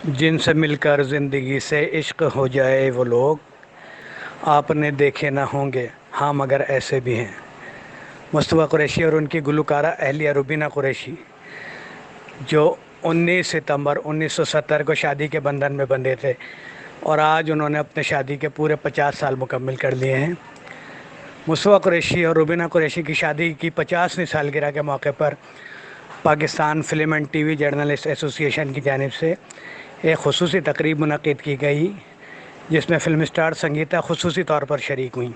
जिन से मिलकर ज़िंदगी से इश्क हो जाए वो लोग आपने देखे ना होंगे, हाँ मगर ऐसे भी हैं। मुस्तफ़ा कुरैशी और उनकी गुलकारा अहलिया रुबीना कुरैशी, जो 19 सितंबर 1970 को शादी के बंधन में बंधे थे और आज उन्होंने अपने शादी के पूरे 50 साल मुकम्मल कर लिए हैं। मुस्तफ़ा कुरैशी और रुबीना कुरैशी की शादी की 50वीं सालगिरह के मौके पर Pakistan film and TV journalist association की जानिब से एक खुसूसी तकरीब मुनक़्क़िद की गई, जिसमें फ़िल्म स्टार संगीता खुसूसी तौर पर शरीक हुई,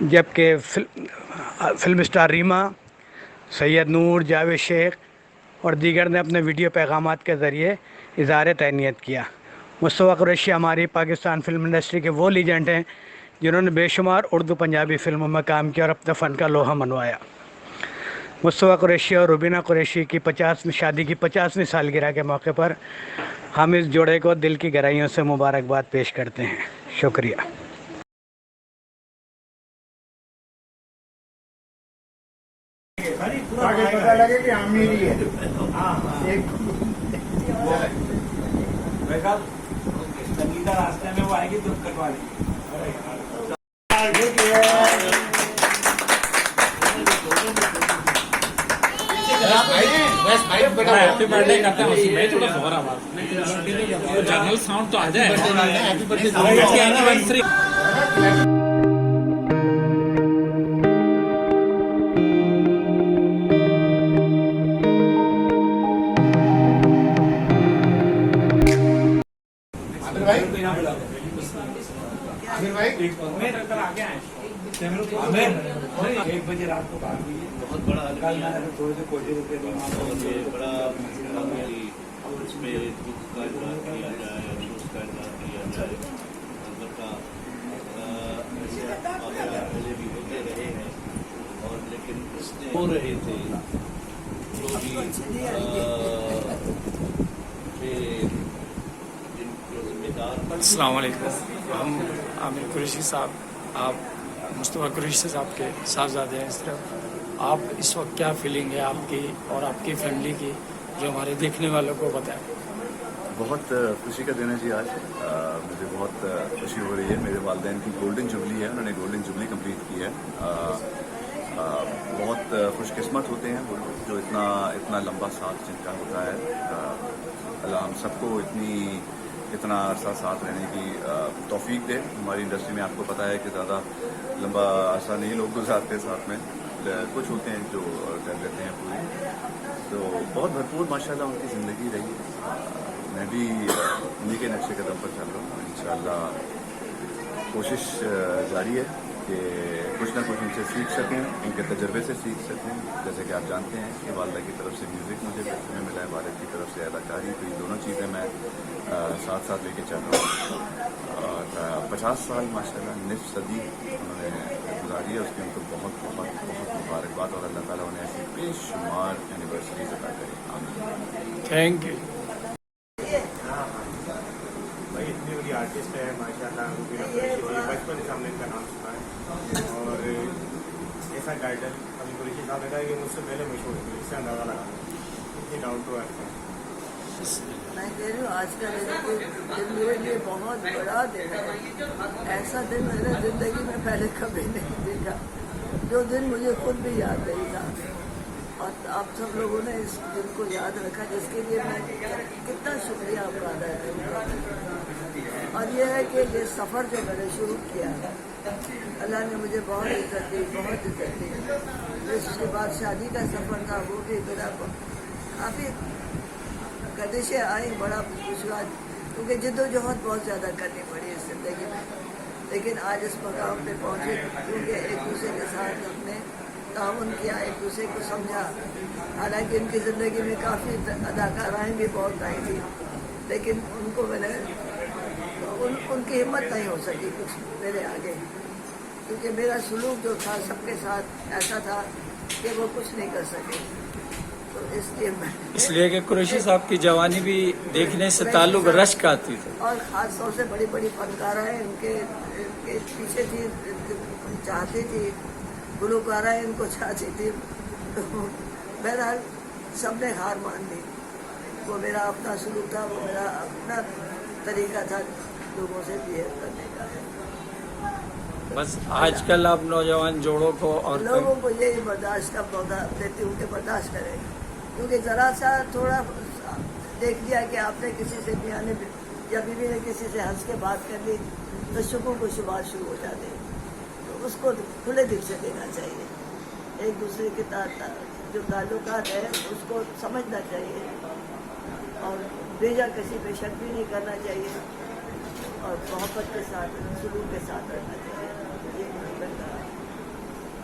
जबकि फ़िल्म स्टार रीमा, सैयद नूर, जावेद शेख और दीगर ने अपने वीडियो पैगामात के ज़रिए इज़हार तहनीत किया। मुस्तफ़ा कुरैशी हमारी पाकिस्तान फ़िल्म इंडस्ट्री के वो लीजेंड हैं जिन्होंने बेशुमार उर्दू पंजाबी फ़िल्मों में काम किया और अपने फ़न का लोहा मनवाया। मुस्तफ़ा कुरैशी और रुबीना कुरैशी की शादी की 50वीं सालगिरह के मौके पर हम इस जोड़े को दिल की गहराइयों से मुबारकबाद पेश करते हैं। शुक्रिया। पता लगे कि अमीरी है। संगीता रास्ते में वो आएगी तो कटवा हैप्पी बर्थडे करते हैं उसमें थोड़ा जोर आवाज जनरल साउंड तो आ जाए। Happy birthday anniversary. एक बजे रात को बात हुई है। बहुत बड़ा थोड़े से कोटे रुपए बड़ा उसमें दुख का इजहार किया जाए, अफसोस का इजहार किया जाए। अलबत्ता पहले भी होते रहे हैं और लेकिन इसने हो रहे थे जो भी जिनको जिम्मेदार। अस्सलाम वालेकुम। हम आमिर कुरैशी साहब, आप मुस्तफ़ा कुरैशी साहब के साहबजादे हैं। इस तरफ आप इस वक्त क्या फीलिंग है आपकी और आपकी फैमिली की, जो हमारे देखने वालों को बताएं। बहुत खुशी का दिन है जी आज। मुझे बहुत खुशी हो रही है। मेरे वालिदैन की गोल्डन जुबली है, उन्होंने गोल्डन जुबली कंप्लीट की है। बहुत खुशकिस्मत होते हैं वो लोग जो इतना लंबा साथ जिनका होता है। अल्लाह हम सबको इतना अरसा साथ रहने की तौफीक दे। हमारी इंडस्ट्री में आपको पता है कि ज़्यादा लंबा अरसा नहीं लोग गुजारते साथ में, कुछ होते हैं जो कर लेते हैं पूरी। तो बहुत भरपूर माशाल्लाह उनकी ज़िंदगी रही। मैं भी उन्हीं के नक्शे कदम पर चल रहा हूँ। इंशाअल्लाह कोशिश जारी है कि कुछ ना कुछ उनसे सीख सकें, उनके तजर्बे से सीख सकें। जैसे कि आप जानते हैं कि वालिदा की तरफ से म्यूज़िक मुझे देखने में मिला है, वालिद की तरफ से अदाकारी, तो ये दोनों चीज़ें मैं साथ साथ लेके चल रहा हूँ। और 50 साल माशाल्लाह निस्फ सदी उन्होंने गुजारी है, उसकी उनको बहुत बहुत बहुत मुबारकबाद और अल्लाह ताला उन्हें ऐसी बेशुमार एनिवर्सरीज अता करे। आमीन। Thank you. भाई इतनी बड़ी आर्टिस्ट है माशाल्लाह, बचपन से हमने इनका नाम सुना है और ऐसा गाइडर अभी कुरैशी साहब ने कहा कि मुझसे पहले मशहूर है, इससे अंदाजा लगा इतनी डाउन टू अर्थ है। मैं कह रही हूँ आज का दिन मेरे लिए बहुत बड़ा दिन है। ऐसा दिन मैंने ज़िंदगी में पहले कभी नहीं देखा, जो दिन मुझे खुद भी याद नहीं था। और आप सब लोगों ने इस दिन को याद रखा, जिसके लिए मैं कितना शुक्रिया आपका अदा करूँगा। और यह है कि ये सफ़र जो मैंने शुरू किया, अल्लाह ने मुझे बहुत इज्जत दी, बहुत इज्जत दी। इसके बाद शादी का सफ़र था, वो भी मेरा काफ़ी गर्दिशें आई, बड़ा मुश्किल, क्योंकि जद्दोजहद बहुत ज़्यादा करनी पड़ी इस ज़िंदगी में। लेकिन आज इस मकाम पे पहुँचे क्योंकि एक दूसरे के साथ हमने ताउन किया, एक दूसरे को समझा। हालांकि उनकी ज़िंदगी में काफ़ी अदाकाराएँ भी बहुत आई थी, लेकिन उनको मैंने उनकी हिम्मत नहीं हो सकी कुछ मेरे आगे, क्योंकि मेरा सलूक जो था सबके साथ ऐसा था कि वो कुछ नहीं कर सके। तो इसलिए कि कुरैशी साहब की जवानी भी देखने से ताल्लुक रश्क आती थी, और ख़ास तौर से बड़ी बड़ी फनकाराएँ उनके पीछे थी, चाहती थी, गुलकाराएँ इनको चाहती थी। तो बहरहाल सबने हार मान ली। वो मेरा अपना सलूक था, वो मेरा अपना तरीका था लोगों से बिहेव करने का। बस आजकल आप नौजवान जोड़ों को और लोगों को यही बर्दाश्त का पौधा देती हूँ कि बर्दाश्त करें, क्योंकि ज़रा सा थोड़ा देख लिया कि आपने किसी से मियाँ ने या बीवी ने किसी से हंस के बात कर ली तो शुक्र को शुबात शुरू हो जाते हैं, तो उसको खुले दिल से देना चाहिए। एक दूसरे के जो ताल्लुकात है उसको समझना चाहिए और बेजा किसी पे शक भी नहीं करना चाहिए और मोहब्बत के साथ सुलूक के साथ रहना चाहिए। ये मुझे लगता है।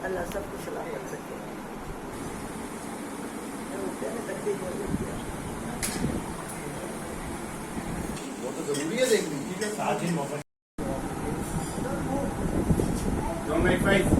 अल्लाह सबको सलामत रखे। वो तो जरूरी है देखनी। साथ ही मोहब्बत 295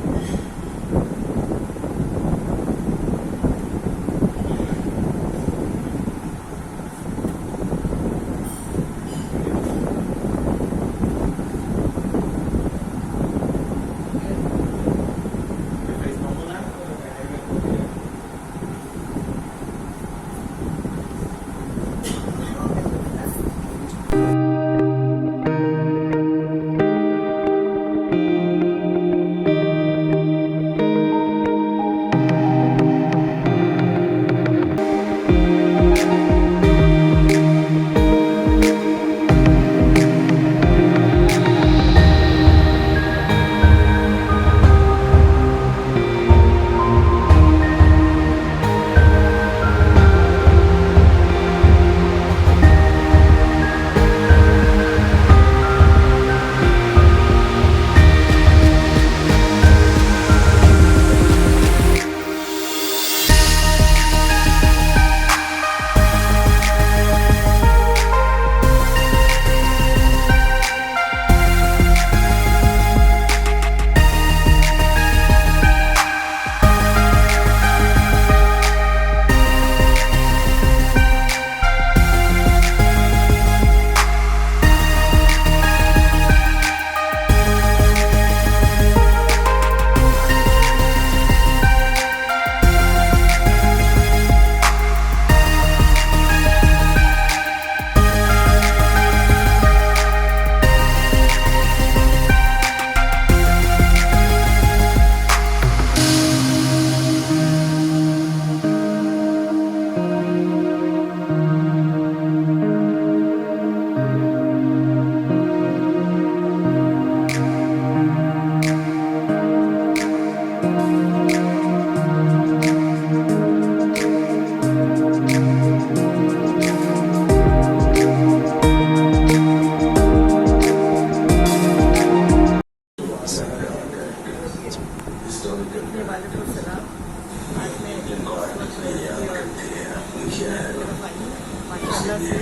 माशाल्लाह से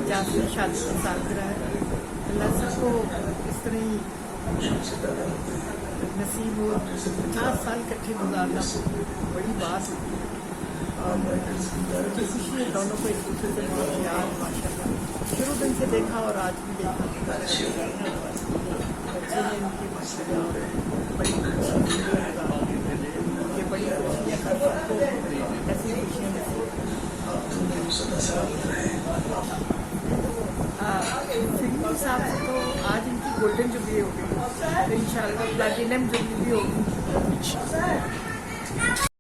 50वीं शादी की सालगिरह है। अल्लाह सबको इस तरह ही नसीब हो। 50 साल इकट्ठे गुजारना बड़ी बात होती है और मुझे खुशी है दोनों को एक दूसरे से बहुत प्यार माशाल्लाह शुरू दिन से देखा और आज भी देखा। बच्चे हैं इनके माशाल्लाह और बड़ी ये बड़ी खुशियाँ सबको ऐसी खुशियाँ फिल्म साहब से तो आज इनकी गोल्डन जुबली हो गई, तो इंशाल्लाह प्लैटिनम जुबली भी होगी।